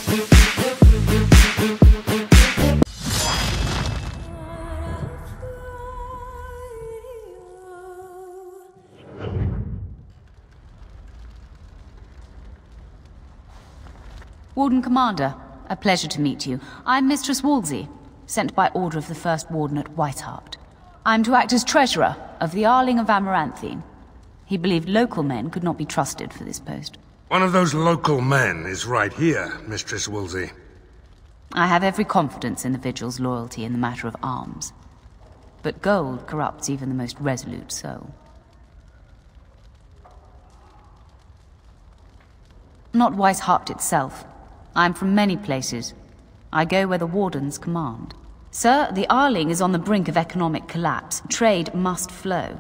Warden Commander, a pleasure to meet you. I'm Mistress Wolsey, sent by order of the First Warden at Whitehart. I'm to act as treasurer of the Arling of Amaranthine. He believed local men could not be trusted for this post. One of those local men is right here, Mistress Wolsey. I have every confidence in the Vigil's loyalty in the matter of arms. But gold corrupts even the most resolute soul. Not Whitehart itself. I'm from many places. I go where the Wardens command. Sir, the Arling is on the brink of economic collapse. Trade must flow.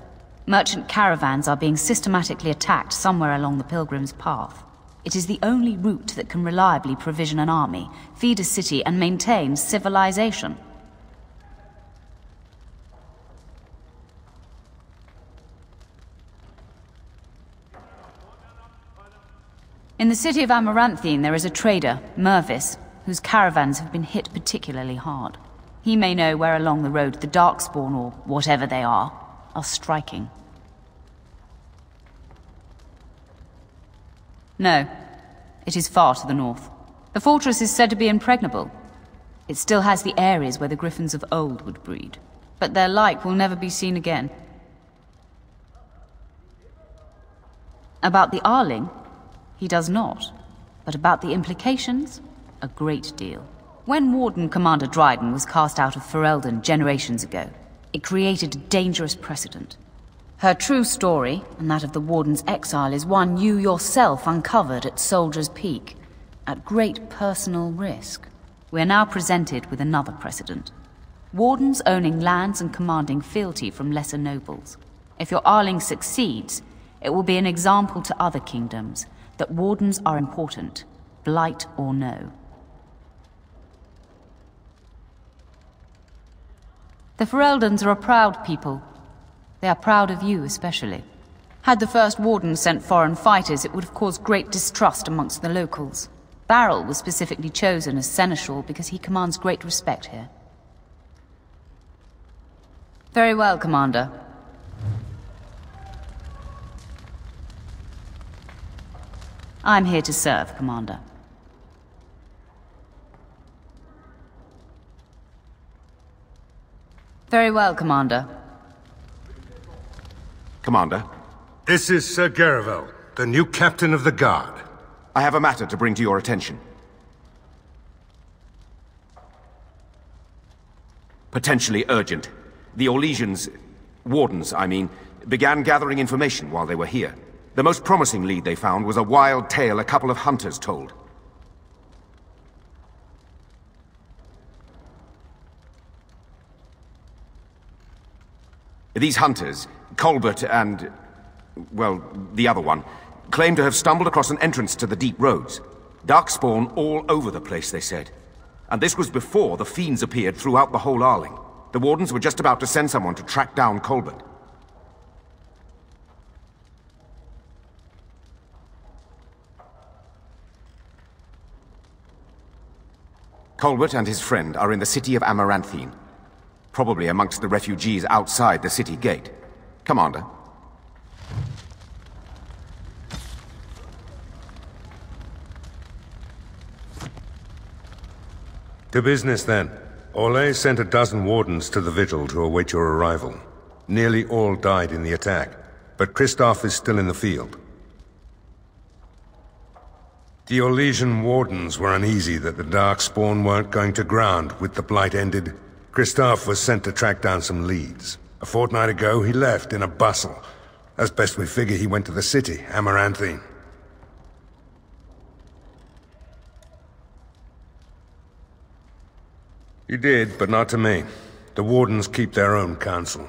Merchant caravans are being systematically attacked somewhere along the Pilgrim's Path. It is the only route that can reliably provision an army, feed a city, and maintain civilization. In the city of Amaranthine, there is a trader, Mervis, whose caravans have been hit particularly hard. He may know where along the road the Darkspawn, or whatever they are striking. No, it is far to the north. The fortress is said to be impregnable. It still has the areas where the griffins of old would breed, but their like will never be seen again. About the Arling? He does not. But about the implications? A great deal. When Warden Commander Dryden was cast out of Ferelden generations ago, it created a dangerous precedent. Her true story, and that of the Warden's exile, is one you yourself uncovered at Soldier's Peak, at great personal risk. We are now presented with another precedent. Wardens owning lands and commanding fealty from lesser nobles. If your Arling succeeds, it will be an example to other kingdoms that Wardens are important, blight or no. The Fereldans are a proud people. They are proud of you especially. Had the First Warden sent foreign fighters, it would have caused great distrust amongst the locals. Barrel was specifically chosen as seneschal because he commands great respect here. Very well, Commander. I'm here to serve, Commander. Very well, Commander. Commander? This is Sir Garavel, the new captain of the guard. I have a matter to bring to your attention. Potentially urgent. The Orlesians, Wardens, I mean, began gathering information while they were here. The most promising lead they found was a wild tale a couple of hunters told. These hunters, Colbert and, well, the other one, claim to have stumbled across an entrance to the deep roads. Darkspawn all over the place, they said. And this was before the fiends appeared throughout the whole Arling. The Wardens were just about to send someone to track down Colbert. Colbert and his friend are in the city of Amaranthine, probably amongst the refugees outside the city gate. Commander. To business, then. Orlais sent a dozen wardens to the Vigil to await your arrival. Nearly all died in the attack, but Kristoff is still in the field. The Orlesian wardens were uneasy that the Darkspawn weren't going to ground with the Blight ended. Kristoff was sent to track down some leads. A fortnight ago, he left in a bustle. As best we figure, he went to the city, Amaranthine. He did, but not to me. The Wardens keep their own counsel.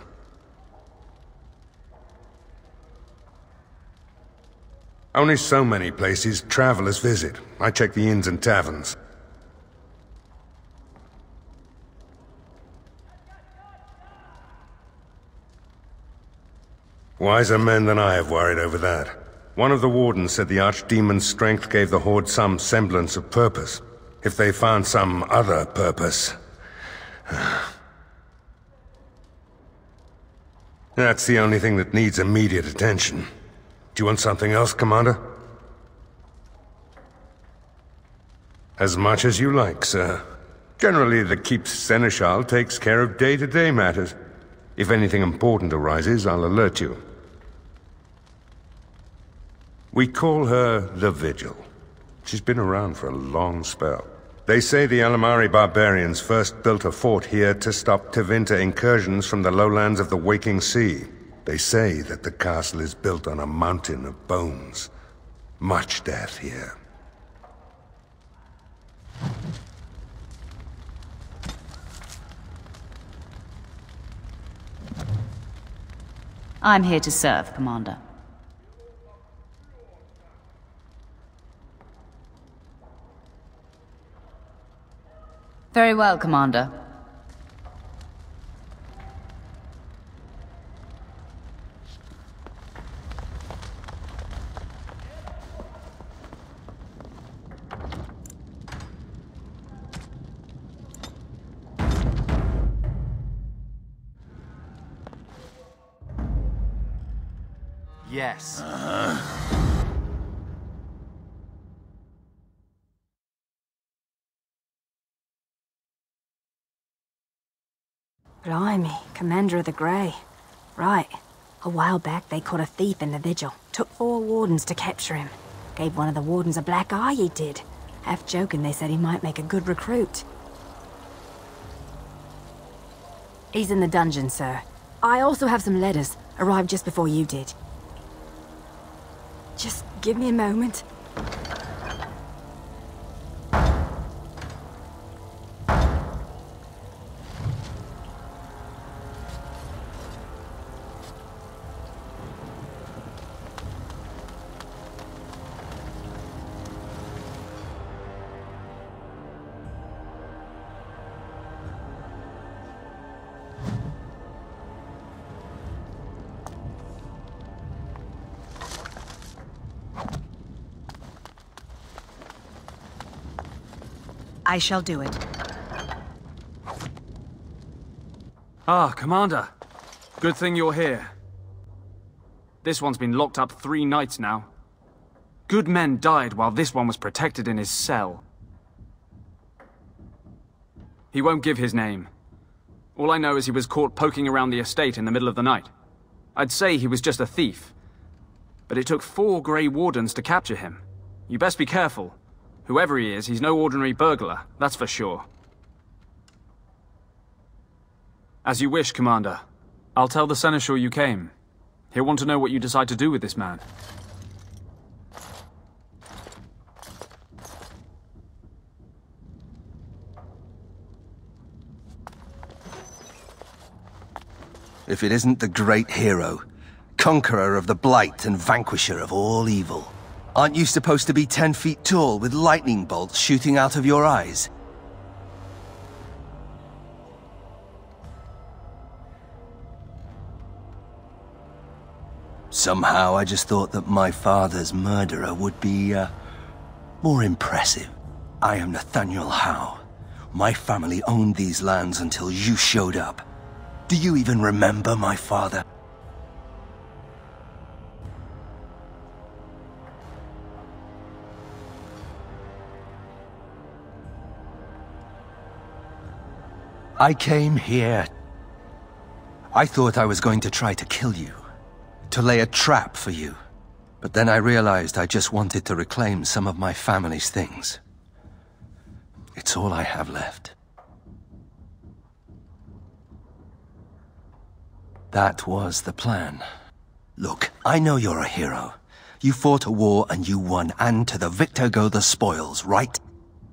Only so many places travelers visit. I check the inns and taverns. Wiser men than I have worried over that. One of the Wardens said the Archdemon's strength gave the Horde some semblance of purpose. if they found some other purpose. That's the only thing that needs immediate attention. Do you want something else, Commander? As much as you like, sir. Generally, the Keep's Seneschal takes care of day-to-day matters. If anything important arises, I'll alert you. We call her the Vigil. She's been around for a long spell. They say the Alamari barbarians first built a fort here to stop Tevinter incursions from the lowlands of the Waking Sea. They say that the castle is built on a mountain of bones. Much death here. I'm here to serve, Commander. Very well, Commander. Yes. Blimey, Commander of the Grey. Right. A while back they caught a thief in the Vigil. Took 4 wardens to capture him. Gave one of the wardens a black eye, he did. Half joking, they said he might make a good recruit. He's in the dungeon, sir. I also have some letters. Arrived just before you did. Just give me a moment. I shall do it. Ah, Commander. Good thing you're here. This one's been locked up 3 nights now. Good men died while this one was protected in his cell. He won't give his name. All I know is he was caught poking around the estate in the middle of the night. I'd say he was just a thief. But it took 4 Grey Wardens to capture him. You best be careful. Whoever he is, he's no ordinary burglar, that's for sure. As you wish, Commander. I'll tell the Seneschal you came. He'll want to know what you decide to do with this man. If it isn't the great hero, conqueror of the Blight and vanquisher of all evil. Aren't you supposed to be 10 feet tall with lightning bolts shooting out of your eyes? Somehow I just thought that my father's murderer would be, more impressive. I am Nathaniel Howe. My family owned these lands until you showed up. Do you even remember my father? I came here. I thought I was going to try to kill you, to lay a trap for you. But then I realized I just wanted to reclaim some of my family's things. It's all I have left. That was the plan. Look, I know you're a hero. You fought a war and you won, and to the victor go the spoils, right?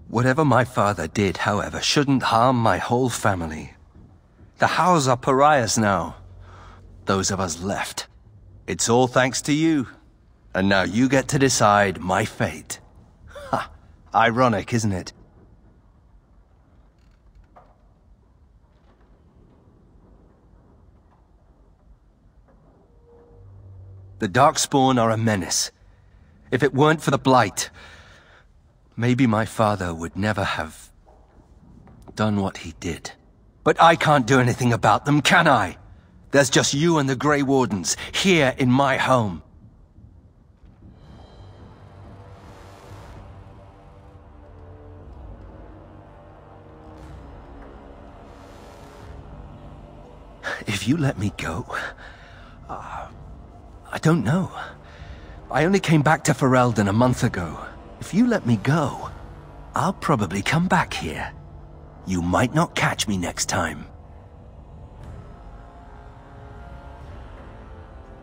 Whatever my father did, however, shouldn't harm my whole family. The Howes are pariahs now. Those of us left. It's all thanks to you. And now you get to decide my fate. Ha! Ironic, isn't it? The Darkspawn are a menace. If it weren't for the Blight, Maybe my father would never have done what he did. But I can't do anything about them, can I? There's just you and the Grey Wardens here in my home. If you let me go... I don't know. I only came back to Ferelden a month ago. If you let me go, I'll probably come back here. You might not catch me next time.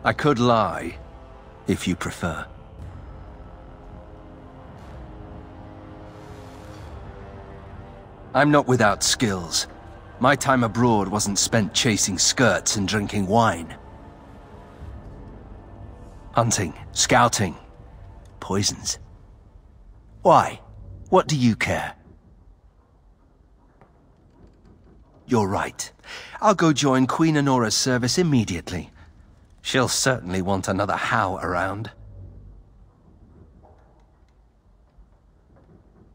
I could lie, if you prefer. I'm not without skills. My time abroad wasn't spent chasing skirts and drinking wine. Hunting, scouting, poisons. Why? What do you care? You're right. I'll go join Queen Honora's service immediately. She'll certainly want another How around.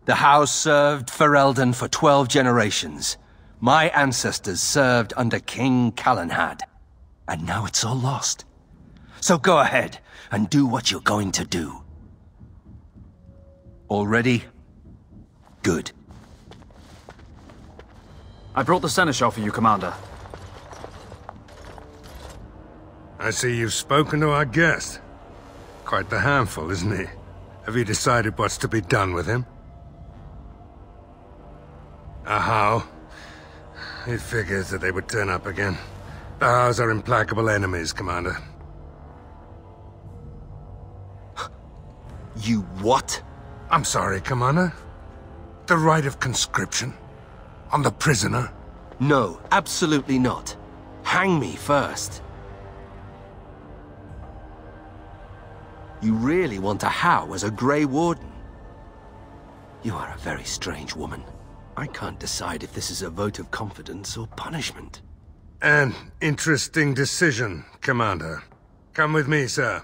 The House served Ferelden for 12 generations. My ancestors served under King Calenhad. And now it's all lost. So go ahead and do what you're going to do. All ready? Good. I brought the seneschal for you, Commander. I see you've spoken to our guest. Quite the handful, isn't he? Have you decided what's to be done with him? A How? It figures that they would turn up again. The Hows are implacable enemies, Commander. You what? I'm sorry, Commander. The right of conscription? On the prisoner? No, absolutely not. Hang me first. You really want a How as a Grey Warden? You are a very strange woman. I can't decide if this is a vote of confidence or punishment. An interesting decision, Commander. Come with me, sir.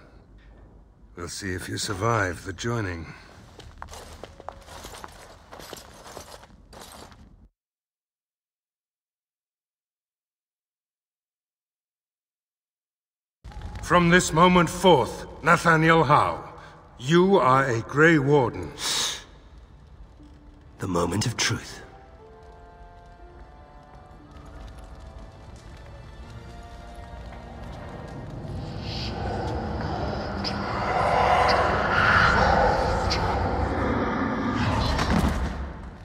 We'll see if you survive the joining. From this moment forth, Nathaniel How, you are a Grey Warden. The moment of truth.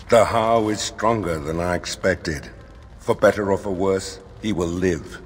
The How is stronger than I expected. For better or for worse, he will live.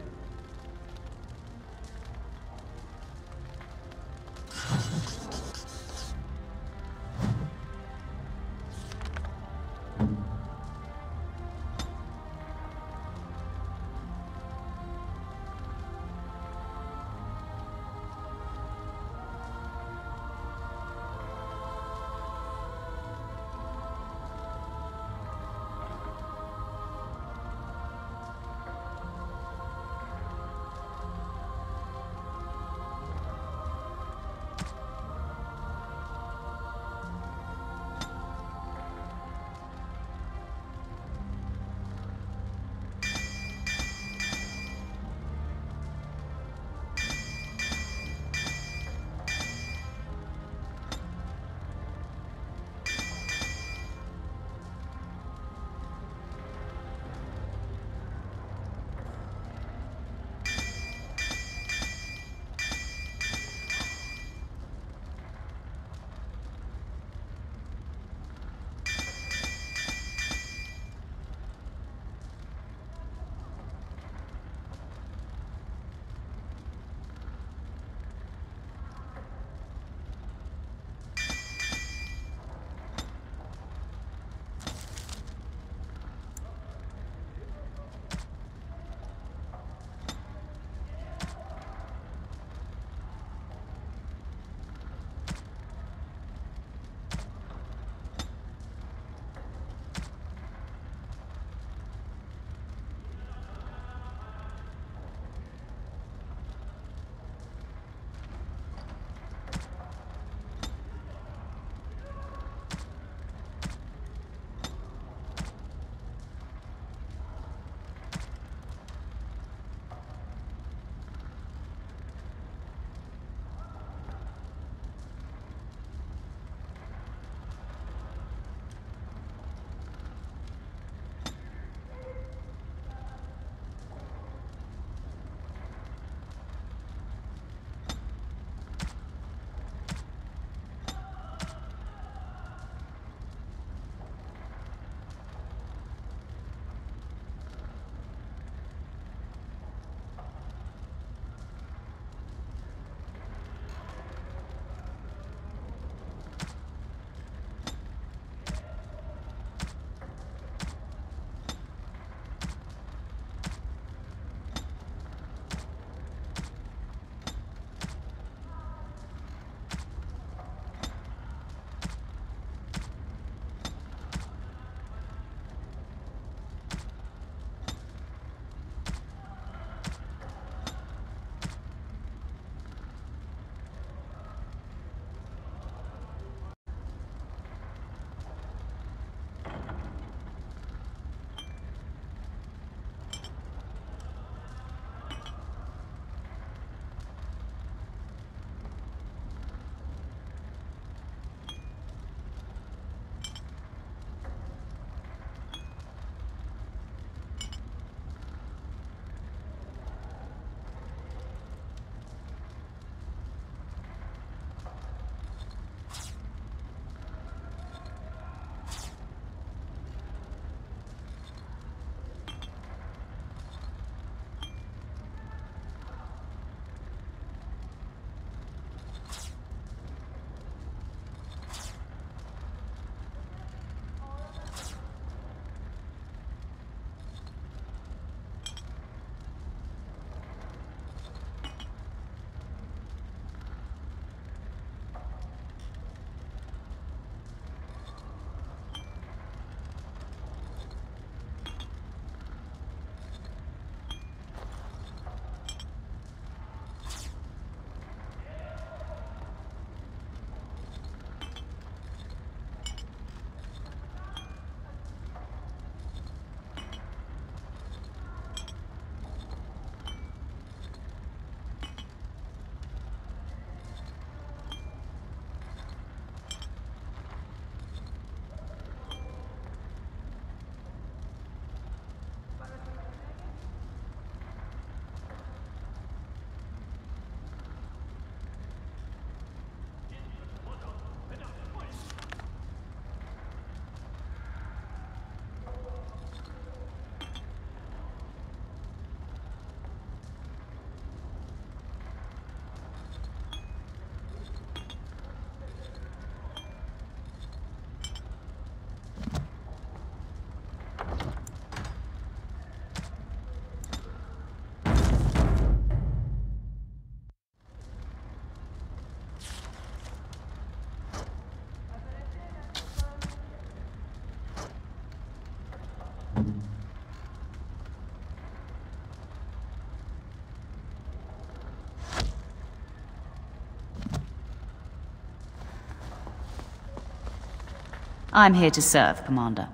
I'm here to serve, Commander.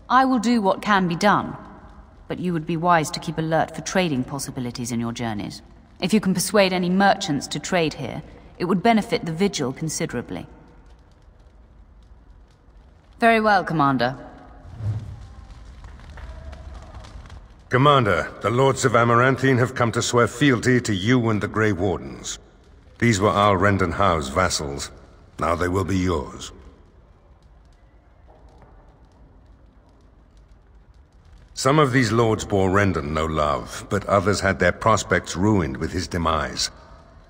I will do what can be done, but you would be wise to keep alert for trading possibilities in your journeys. If you can persuade any merchants to trade here, it would benefit the Vigil considerably. Very well, Commander. Commander, the Lords of Amaranthine have come to swear fealty to you and the Grey Wardens. These were Al Rendon Howe's vassals. Now they will be yours. Some of these lords bore Rendon no love, but others had their prospects ruined with his demise.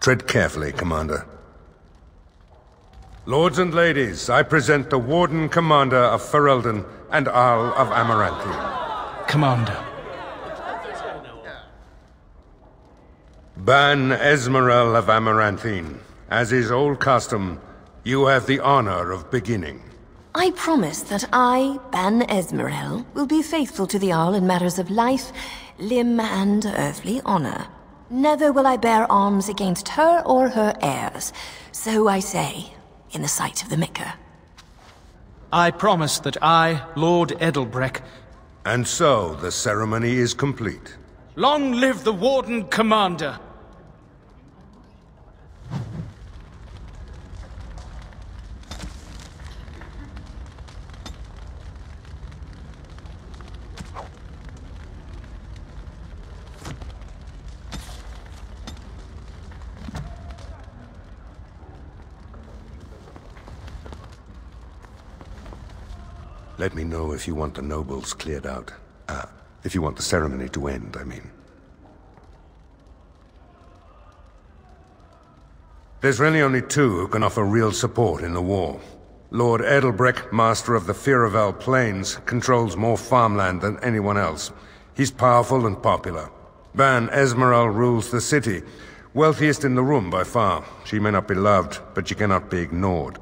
Tread carefully, Commander. Lords and ladies, I present the Warden Commander of Ferelden and Al of Amaranthine. Commander. Ban Esmerel of Amaranthine. As is old custom, you have the honor of beginning. I promise that I, Ban Esmerel, will be faithful to the Arl in matters of life, limb, and earthly honor. Never will I bear arms against her or her heirs. So I say, in the sight of the Maker. I promise that I, Lord Edelbreck... And so, the ceremony is complete. Long live the Warden Commander! Let me know if you want the nobles cleared out. If you want the ceremony to end, I mean. There's really only two who can offer real support in the war. Lord Edelbreck, master of the Firavel Plains, controls more farmland than anyone else. He's powerful and popular. Ban Esmeralda rules the city. Wealthiest in the room by far. She may not be loved, but she cannot be ignored.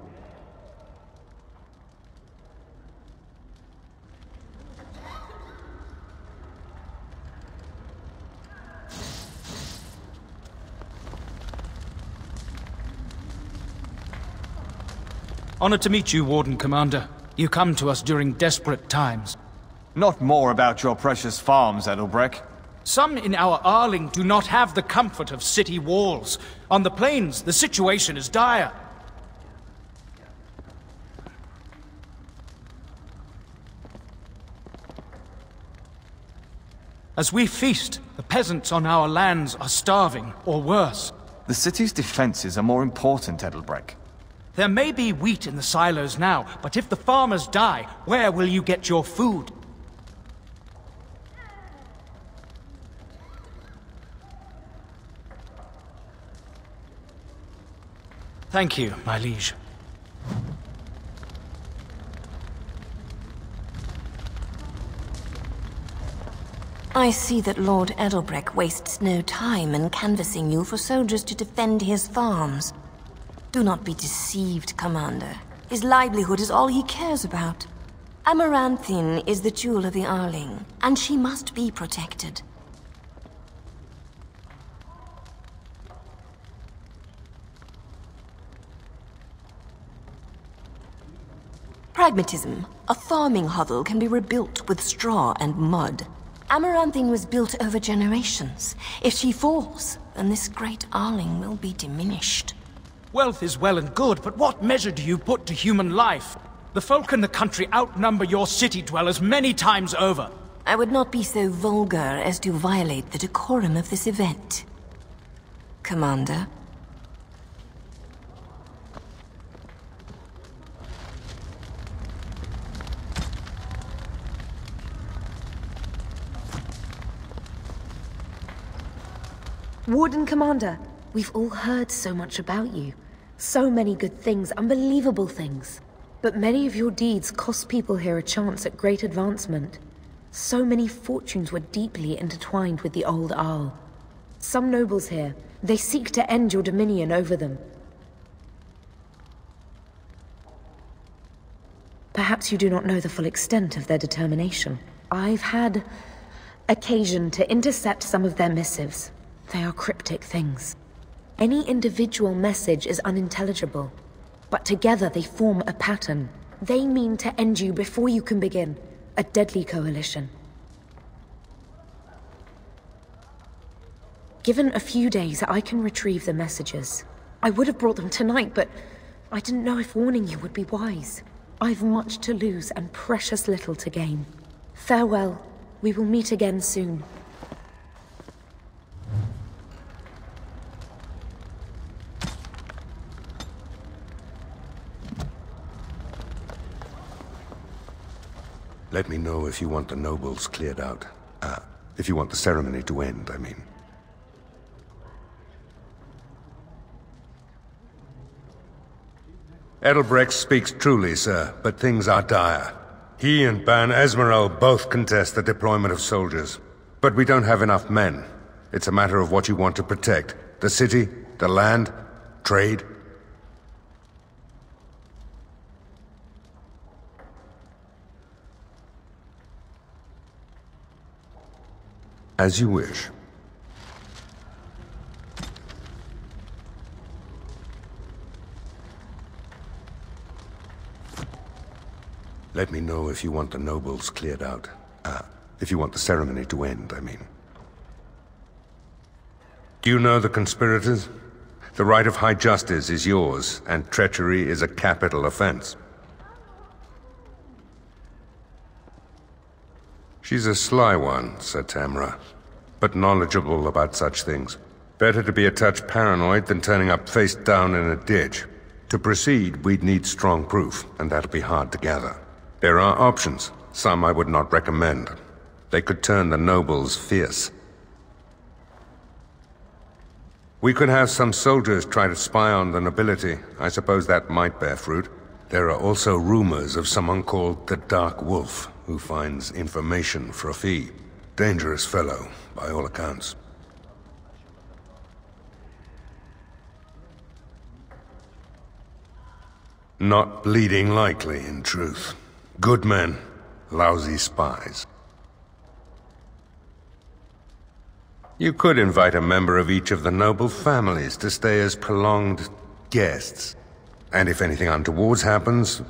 Honored to meet you, Warden Commander. You come to us during desperate times. Not more about your precious farms, Edelbreck. Some in our Arling do not have the comfort of city walls. On the plains, the situation is dire. As we feast, the peasants on our lands are starving, or worse. The city's defenses are more important, Edelbreck. There may be wheat in the silos now, but if the farmers die, where will you get your food? Thank you, my liege. I see that Lord Edelbreck wastes no time in canvassing you for soldiers to defend his farms. Do not be deceived, Commander. His livelihood is all he cares about. Amaranthine is the jewel of the Arling, and she must be protected. Pragmatism. A farming hovel can be rebuilt with straw and mud. Amaranthine was built over generations. If she falls, then this great Arling will be diminished. Wealth is well and good, but what measure do you put to human life? The folk in the country outnumber your city dwellers many times over. I would not be so vulgar as to violate the decorum of this event. Commander? Warden Commander, we've all heard so much about you. So many good things, unbelievable things. But many of your deeds cost people here a chance at great advancement. So many fortunes were deeply intertwined with the old Arl. Some nobles here, they seek to end your dominion over them. Perhaps you do not know the full extent of their determination. I've had occasion to intercept some of their missives. They are cryptic things. Any individual message is unintelligible, but together they form a pattern. They mean to end you before you can begin. A deadly coalition. Given a few days, I can retrieve the messages. I would have brought them tonight, but I didn't know if warning you would be wise. I've much to lose and precious little to gain. Farewell. We will meet again soon. Let me know if you want the nobles cleared out. If you want the ceremony to end, I mean. Edelbrecht speaks truly, sir, but things are dire. He and Ban Esmeralda both contest the deployment of soldiers. But we don't have enough men. It's a matter of what you want to protect. The city, the land, trade. As you wish. Let me know if you want the nobles cleared out. If you want the ceremony to end, I mean. Do you know the conspirators? The right of high justice is yours, and treachery is a capital offense. She's a sly one, Sir Tamra, but knowledgeable about such things. Better to be a touch paranoid than turning up face down in a ditch. To proceed, we'd need strong proof, and that'll be hard to gather. There are options, some I would not recommend. They could turn the nobles fierce. We could have some soldiers try to spy on the nobility. I suppose that might bear fruit. There are also rumors of someone called the Dark Wolf, who finds information for a fee. Dangerous fellow, by all accounts. Not bleeding likely, in truth. Good men, lousy spies. You could invite a member of each of the noble families to stay as prolonged guests. And if anything untoward happens,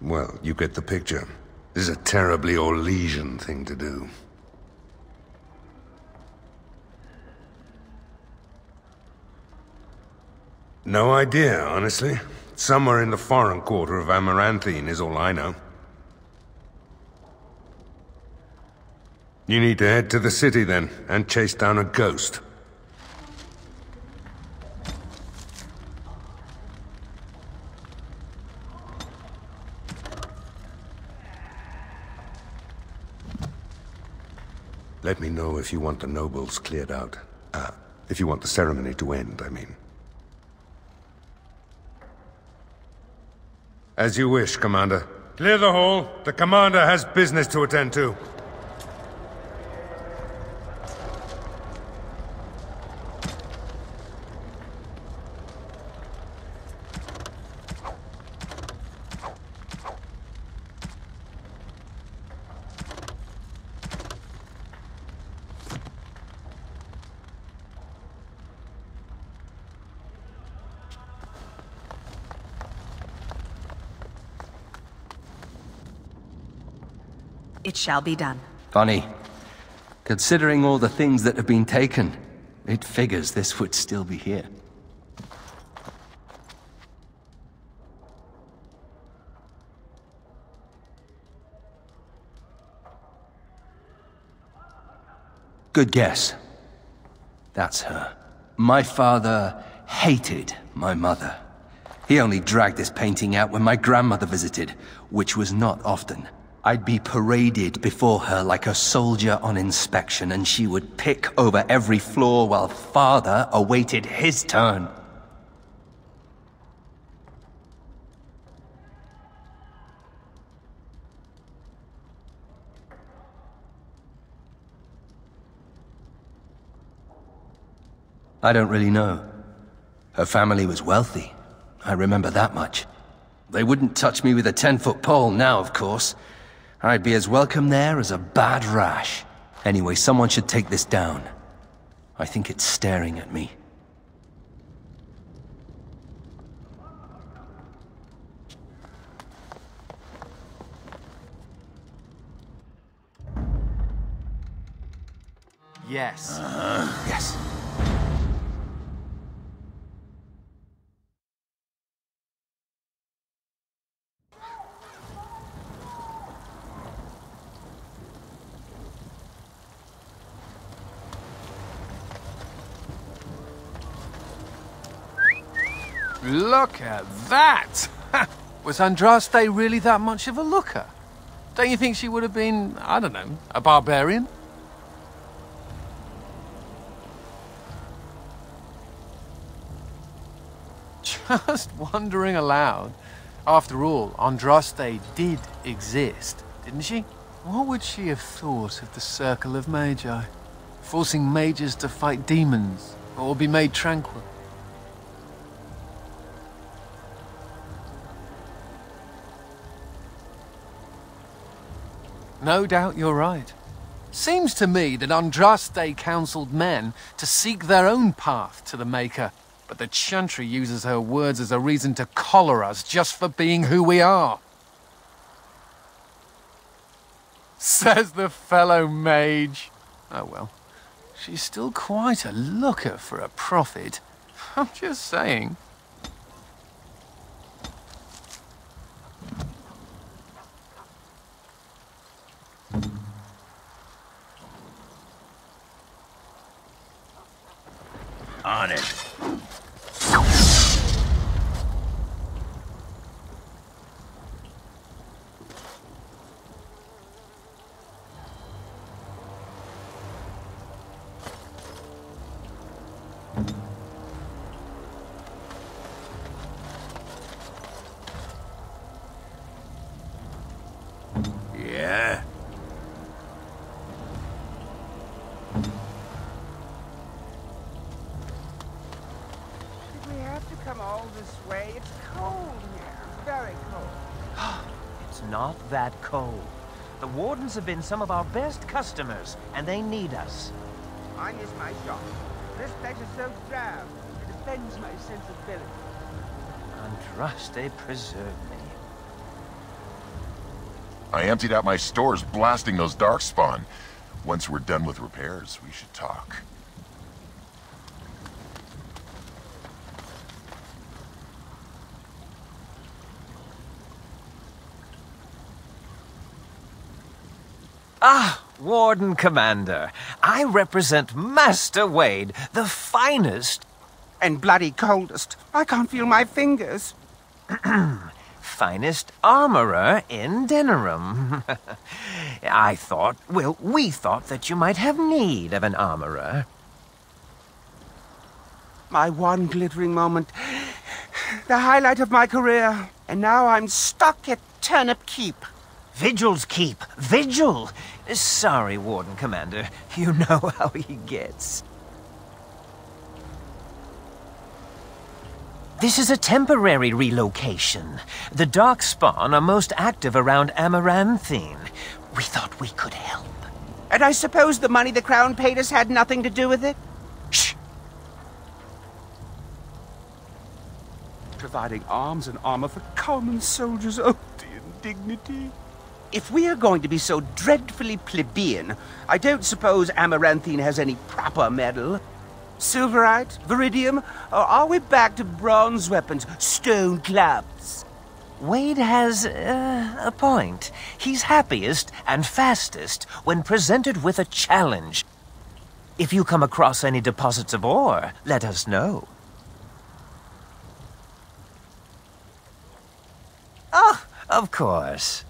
well, you get the picture. This is a terribly Orlesian thing to do. No idea, honestly. Somewhere in the foreign quarter of Amaranthine is all I know. You need to head to the city then, and chase down a ghost. Let me know if you want the nobles cleared out. If you want the ceremony to end, I mean. As you wish, Commander. Clear the hall. The Commander has business to attend to. It shall be done. Funny. Considering all the things that have been taken, it figures this would still be here. Good guess. That's her. My father hated my mother. He only dragged this painting out when my grandmother visited, which was not often. I'd be paraded before her like a soldier on inspection, and she would pick over every floor while father awaited his turn. I don't really know. Her family was wealthy. I remember that much. They wouldn't touch me with a 10-foot pole now, of course. I'd be as welcome there as a bad rash. Anyway, someone should take this down. I think it's staring at me. Yes. Yes. Look at that! Was Andraste really that much of a looker? Don't you think she would have been, I don't know, a barbarian? Just wondering aloud. After all, Andraste did exist, didn't she? What would she have thought of the Circle of Magi? Forcing mages to fight demons, or be made tranquil? No doubt you're right. Seems to me that Andraste counseled men to seek their own path to the Maker, but the Chantry uses her words as a reason to collar us just for being who we are. Says the fellow mage. Oh well, she's still quite a looker for a prophet. I'm just saying. On it. Yeah. Come all this way. It's cold here. Very cold. It's not that cold. The Wardens have been some of our best customers, and they need us. I miss my shop. This place is so drab. It offends my sensibility. Andraste preserve me. I emptied out my stores blasting those darkspawn. Once we're done with repairs, we should talk. Ah, Warden Commander. I represent Master Wade, the finest... And bloody coldest. I can't feel my fingers. finest armorer in Denerim. I thought, well, we thought that you might have need of an armorer. My one glittering moment. The highlight of my career. And now I'm stuck at Turnip Keep. Vigil's Keep. Vigil! Sorry, Warden Commander. You know how he gets. This is a temporary relocation. The Darkspawn are most active around Amaranthine. We thought we could help. And I suppose the money the Crown paid us had nothing to do with it? Shh! Providing arms and armor for common soldiers. Oh, the indignity. If we are going to be so dreadfully plebeian, I don't suppose Amaranthine has any proper metal. Silverite? Viridium? Or are we back to bronze weapons, stone clubs? Wade has a point. He's happiest and fastest when presented with a challenge. If you come across any deposits of ore, let us know. Oh, of course.